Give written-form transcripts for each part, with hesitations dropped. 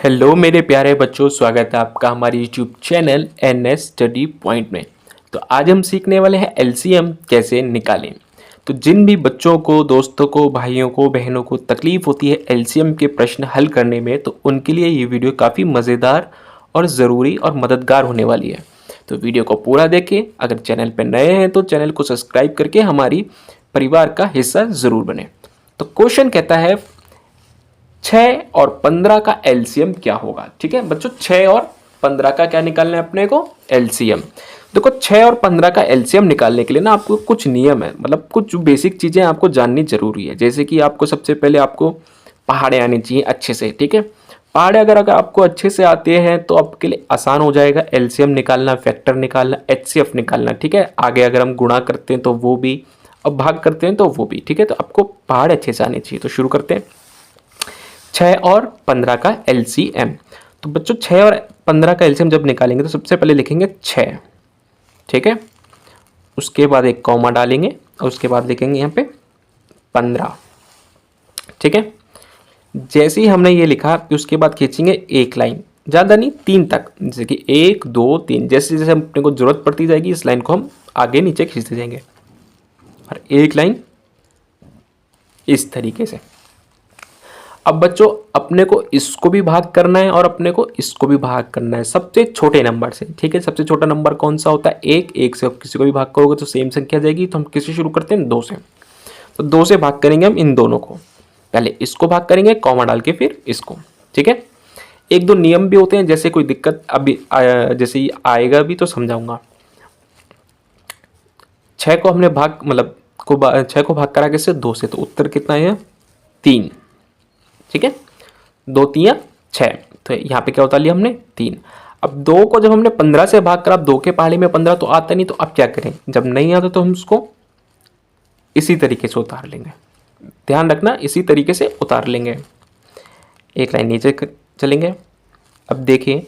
Hello मेरे प्यारे बच्चों, स्वागत है आपका हमारे YouTube channel NS study point में। तो आज हम सीखने वाले हैं एलसीएम कैसे निकालें। तो जिन भी बच्चों को, दोस्तों को, भाइयों को, बहनों को तकलीफ होती है एलसीएम के प्रश्न हल करने में, तो उनके लिए ये वीडियो काफ़ी मज़ेदार और ज़रूरी और मददगार होने वाली है। तो वीडियो को पूरा देखें। अगर चैनल पर नए हैं तो चैनल को सब्सक्राइब करके हमारी परिवार का हिस्सा ज़रूर बने। तो क्वेश्चन कहता है 6 और 15 का एलसीएम क्या होगा। ठीक है बच्चों, 6 और 15 का क्या निकालना है अपने को, एलसीएम। देखो 6 और 15 का एलसीएम निकालने के लिए ना आपको कुछ नियम है, मतलब कुछ बेसिक चीज़ें आपको जाननी जरूरी है। जैसे कि आपको सबसे पहले आपको पहाड़े आने चाहिए अच्छे से। ठीक है, पहाड़े अगर आपको अच्छे से आते हैं तो आपके लिए आसान हो जाएगा एलसीएम निकालना, फैक्टर निकालना, एचसीएफ निकालना। ठीक है, आगे अगर हम गुणा करते हैं तो वो भी, और भाग करते हैं तो वो भी। ठीक है, तो आपको पहाड़े अच्छे से आने चाहिए। तो शुरू करते हैं 6 और 15 का एलसीएम। तो बच्चों 6 और 15 का एलसीएम जब निकालेंगे तो सबसे पहले लिखेंगे 6। ठीक है, उसके बाद एक कॉमा डालेंगे और उसके बाद लिखेंगे यहाँ पे 15। ठीक है, जैसे ही हमने ये लिखा कि उसके बाद खींचेंगे एक लाइन, ज़्यादा नहीं 3 तक, जैसे कि 1 2 3। जैसे जैसे अपने को जरूरत पड़ती जाएगी इस लाइन को हम आगे नीचे खींचते जाएंगे, और एक लाइन इस तरीके से। अब बच्चों अपने को इसको भी भाग करना है और अपने को इसको भी भाग करना है सबसे छोटे नंबर से। ठीक है, सबसे छोटा नंबर कौन सा होता है, 1। 1 से किसी को भी भाग करोगे तो सेम संख्या जाएगी। तो हम किससे शुरू करते हैं, 2 से। तो 2 से भाग करेंगे हम इन दोनों को, पहले इसको भाग करेंगे कॉमा डाल के फिर इसको। ठीक है, एक दो नियम भी होते हैं, जैसे कोई दिक्कत अभी जैसे ही आएगा भी तो समझाऊंगा। 6 को हमने भाग मतलब 6 को भाग करा किससे, 2 से, तो उत्तर कितना है, 3। ठीक है, 2 3 6, तो यहाँ पे क्या उतार लिया हमने, 3। अब 2 को जब हमने 15 से भाग करा, 2 के पहाड़े में 15 तो आता नहीं, तो अब क्या करें, जब नहीं आता तो हम उसको इसी तरीके से उतार लेंगे। ध्यान रखना, इसी तरीके से उतार लेंगे। एक लाइन नीचे चलेंगे। अब देखिए,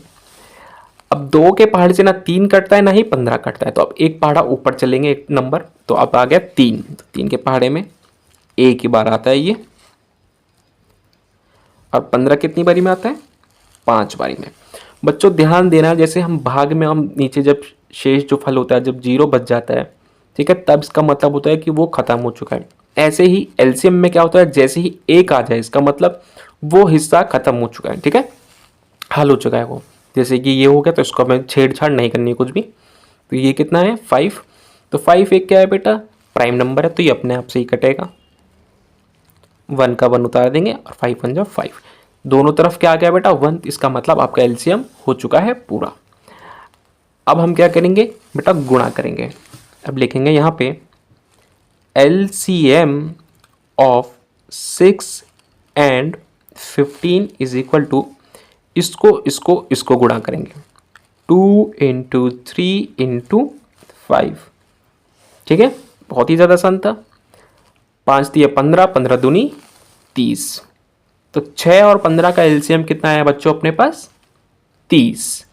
अब 2 के पहाड़े से ना 3 कटता है ना ही 15 कटता है, तो अब एक पहाड़ा ऊपर चलेंगे एक नंबर, तो अब आ गया 3। तो 3 के पहाड़े में एक ही बार आता है ये, और 15 कितनी बारी में आता है, 5 बारी में। बच्चों ध्यान देना, जैसे हम भाग में हम नीचे जब शेष जो फल होता है जब 0 बच जाता है, ठीक है, तब इसका मतलब होता है कि वो खत्म हो चुका है। ऐसे ही एलसीएम में क्या होता है, जैसे ही 1 आ जाए इसका मतलब वो हिस्सा खत्म हो चुका है। ठीक है, हल हो चुका है वो। जैसे कि ये हो गया तो इसको हमें छेड़छाड़ नहीं करनी है कुछ भी। तो ये कितना है, 5। तो 5 एक क्या है बेटा, प्राइम नंबर है, तो ये अपने आप से ही कटेगा। 1 का 1 उतार देंगे और 5 1 जा 5, दोनों तरफ क्या आ गया बेटा, 1। इसका मतलब आपका एलसीएम हो चुका है पूरा। अब हम क्या करेंगे बेटा, गुणा करेंगे। अब लिखेंगे यहाँ पे LCM of 6 and 15 is equal to, इसको गुणा करेंगे 2 इंटू 3 इंटू 5। ठीक है, बहुत ही ज़्यादा आसान था। 5 दिए 15, 15 दूनी 30। तो 6 और 15 का एलसीएम कितना है बच्चों अपने पास, 30।